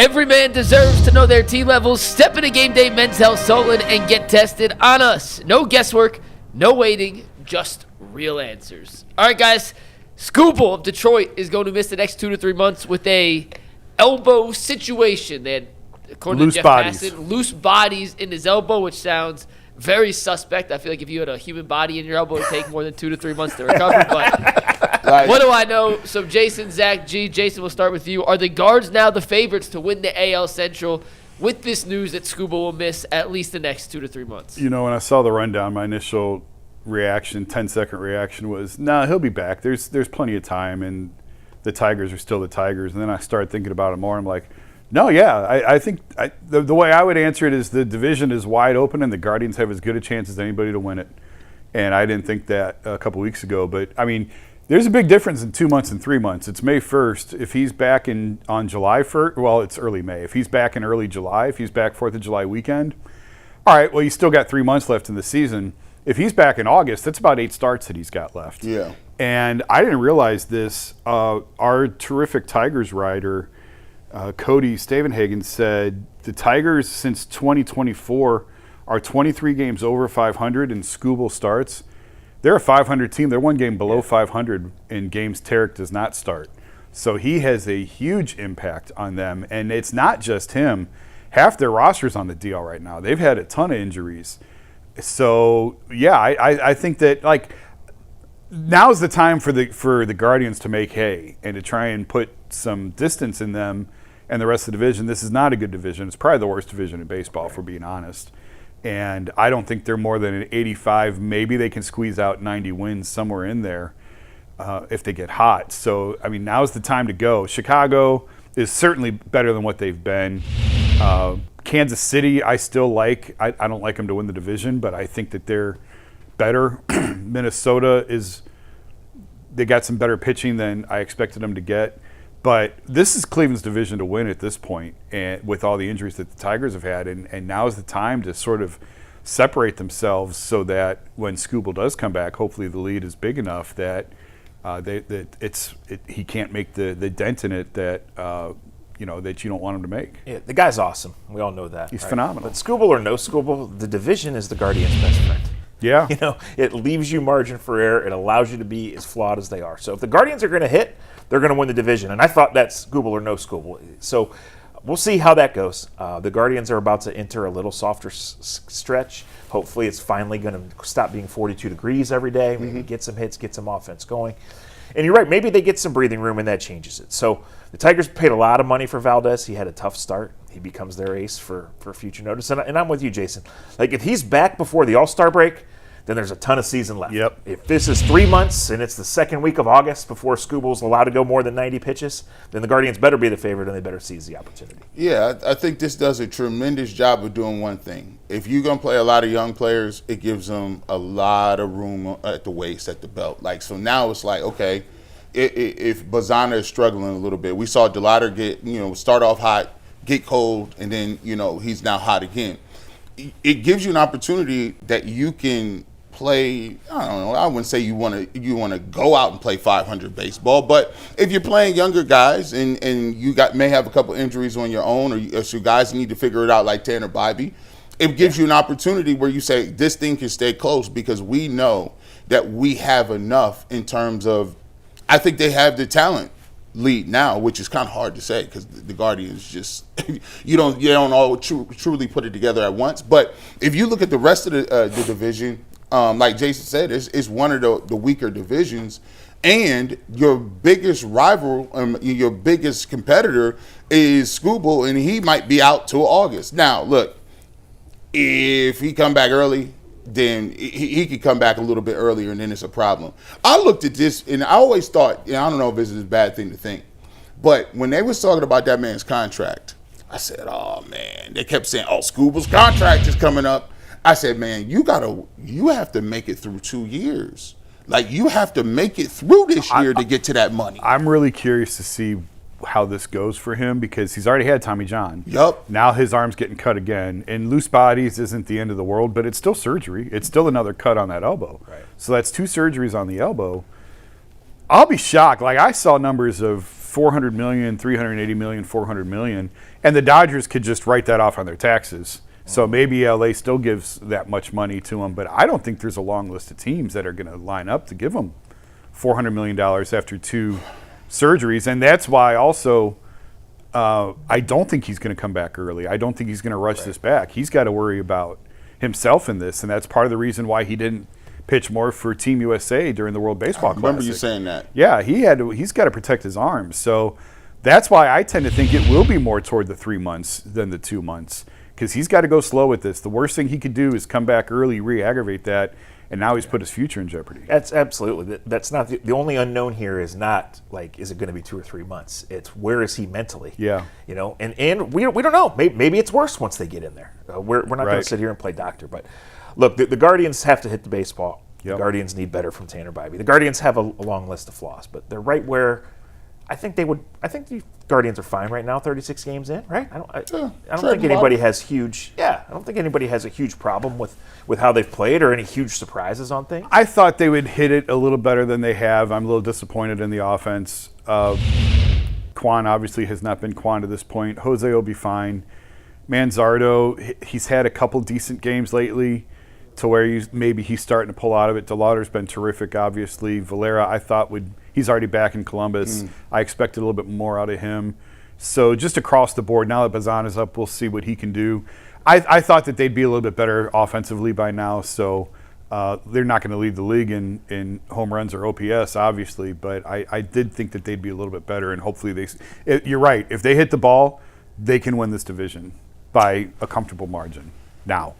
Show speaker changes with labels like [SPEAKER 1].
[SPEAKER 1] Every man deserves to know their T levels. Step into Game Day Men's Health Solon and get tested on us. No guesswork, no waiting, just real answers. All right, guys. Skubal of Detroit is going to miss the next 2 to 3 months with a elbow situation. They had, according to Jeff Passan, loose bodies in his elbow, which sounds very suspect. I feel like if you had a human body in your elbow, it would take more than 2 to 3 months to recover. But what do I know? So Jason, Zach, G, Jason, we'll start with you. Are the Guards now the favorites to win the AL Central with this news that Skubal will miss at least the next 2 to 3 months?
[SPEAKER 2] You know, when I saw the rundown, my initial reaction, 10-second reaction was, nah, he'll be back. There's plenty of time, and the Tigers are still the Tigers. And then I started thinking about it more. I'm like, no, yeah, I think the way I would answer it is the division is wide open, and the Guardians have as good a chance as anybody to win it. And I didn't think that a couple weeks ago. But, I mean, there's a big difference in 2 months and 3 months. It's May 1st. If he's back on July 1st, well, it's early May. If he's back in early July, if he's back 4th of July weekend, all right, well, you still got 3 months left in the season. If he's back in August, that's about 8 starts that he's got left.
[SPEAKER 3] Yeah.
[SPEAKER 2] And I didn't realize this. Our terrific Tigers writer, Cody Stavenhagen, said the Tigers since 2024 are 23 games over 500 in Skubal starts. They're a 500 team. They're one game below 500 in games Tarik does not start. So he has a huge impact on them. And it's not just him. Half their roster's on the DL right now. They've had a ton of injuries. So, yeah, I think that, like, now's the time for the Guardians to make hay and to try and put some distance in them and the rest of the division. This is not a good division. It's probably the worst division in baseball, if we're being honest. And I don't think they're more than an 85. Maybe they can squeeze out 90 wins somewhere in there if they get hot. So, I mean, now's the time to go. Chicago is certainly better than what they've been. Kansas City, I still like. I don't like them to win the division, but I think that they're better. Minnesota they got some better pitching than I expected them to get. But this is Cleveland's division to win at this point, and with all the injuries that the Tigers have had. And now is the time to sort of separate themselves so that when Skubal does come back, hopefully the lead is big enough that he can't make the dent in it that that you don't want him to make.
[SPEAKER 4] Yeah, the guy's awesome. We all know that.
[SPEAKER 2] He's phenomenal.
[SPEAKER 4] But Skubal or no Skubal, the division is the Guardians' best friend.
[SPEAKER 2] Yeah.
[SPEAKER 4] It leaves you margin for error. It allows you to be as flawed as they are. So if the Guardians are going to hit, they're going to win the division. And I thought that's Skubal or no Skubal. So we'll see how that goes. The Guardians are about to enter a little softer stretch. Hopefully it's finally going to stop being 42 degrees every day. Maybe get some hits, get some offense going. And you're right, maybe they get some breathing room and that changes it. So the Tigers paid a lot of money for Valdez. He had a tough start. He becomes their ace for future notice. And I'm with you, Jason. Like, if he's back before the All-Star break, then there's a ton of season left.
[SPEAKER 2] Yep.
[SPEAKER 4] If this is 3 months and it's the second week of August before Skubal's allowed to go more than 90 pitches, then the Guardians better be the favorite and they better seize the opportunity.
[SPEAKER 3] Yeah, I think this does a tremendous job of doing one thing. If you're going to play a lot of young players, it gives them a lot of room at the waist, at the belt. Like, so now it's like, okay, if Bazana is struggling a little bit, we saw DeLatter get, start off hot, get cold, and then, he's now hot again. It gives you an opportunity that you can play. I don't know, I wouldn't say you want to go out and play 500 baseball, but if you're playing younger guys and you may have a couple injuries on your own, or so guys need to figure it out, like Tanner Bybee, it gives you an opportunity where you say this thing can stay close, because we know that we have enough in terms of, I think they have the talent lead now, which is kind of hard to say because the Guardians just you don't all truly put it together at once. But if you look at the rest of the division, like Jason said, it's one of the weaker divisions, and your biggest rival, your biggest competitor is Skubal, and he might be out till August. Now, look, if he come back early, then he could come back a little bit earlier, and then it's a problem. I looked at this, and I always thought, I don't know if this is a bad thing to think, but when they was talking about that man's contract, I said, oh, man. They kept saying, oh, Skubal's contract is coming up. I said, man, you have to make it through 2 years. Like, you have to make it through this year to get to that money.
[SPEAKER 2] I'm really curious to see how this goes for him, because he's already had Tommy John.
[SPEAKER 3] Yep.
[SPEAKER 2] Now his arm's getting cut again, and loose bodies isn't the end of the world, but it's still surgery. It's still another cut on that elbow.
[SPEAKER 4] Right.
[SPEAKER 2] So that's 2 surgeries on the elbow. I'll be shocked. Like, I saw numbers of $400 million, $380 million, $400 million, and the Dodgers could just write that off on their taxes. So maybe LA still gives that much money to him, but I don't think there's a long list of teams that are going to line up to give him $400 million after 2 surgeries. And that's why also I don't think he's going to come back early. I don't think he's going to rush this back. He's got to worry about himself in this, and that's part of the reason why he didn't pitch more for Team USA during the World Baseball Classic.
[SPEAKER 3] I remember you saying that.
[SPEAKER 2] Yeah, he's got to protect his arms. So that's why I tend to think it will be more toward the 3 months than the 2 months, because he's got to go slow with this. The worst thing he could do is come back early, re-aggravate that, and now he's put his future in jeopardy.
[SPEAKER 4] That's absolutely. That's not the only unknown here. Is not like, is it going to be 2 or 3 months? It's where is he mentally?
[SPEAKER 2] Yeah.
[SPEAKER 4] You know, and we don't know. Maybe it's worse once they get in there. We're not going to sit here and play doctor. But look, the Guardians have to hit the baseball.
[SPEAKER 2] Yep.
[SPEAKER 4] The Guardians need better from Tanner Bybee. The Guardians have a long list of flaws, but they're right where I think they would. I think the Guardians are fine right now, 36 games in, right? I don't think anybody has huge. Yeah, I don't think anybody has a huge problem with how they've played or any huge surprises on things.
[SPEAKER 2] I thought they would hit it a little better than they have. I'm a little disappointed in the offense. Quan obviously has not been Quan to this point. Jose will be fine. Manzardo, he's had a couple decent games lately to where maybe he's starting to pull out of it. DeLauder's been terrific, obviously. Valera, I thought he's already back in Columbus. I expected a little bit more out of him. So just across the board, now that Bazan is up, we'll see what he can do. I thought that they'd be a little bit better offensively by now, so they're not going to lead the league in home runs or OPS, obviously, but I did think that they'd be a little bit better, and hopefully you're right. If they hit the ball, they can win this division by a comfortable margin now.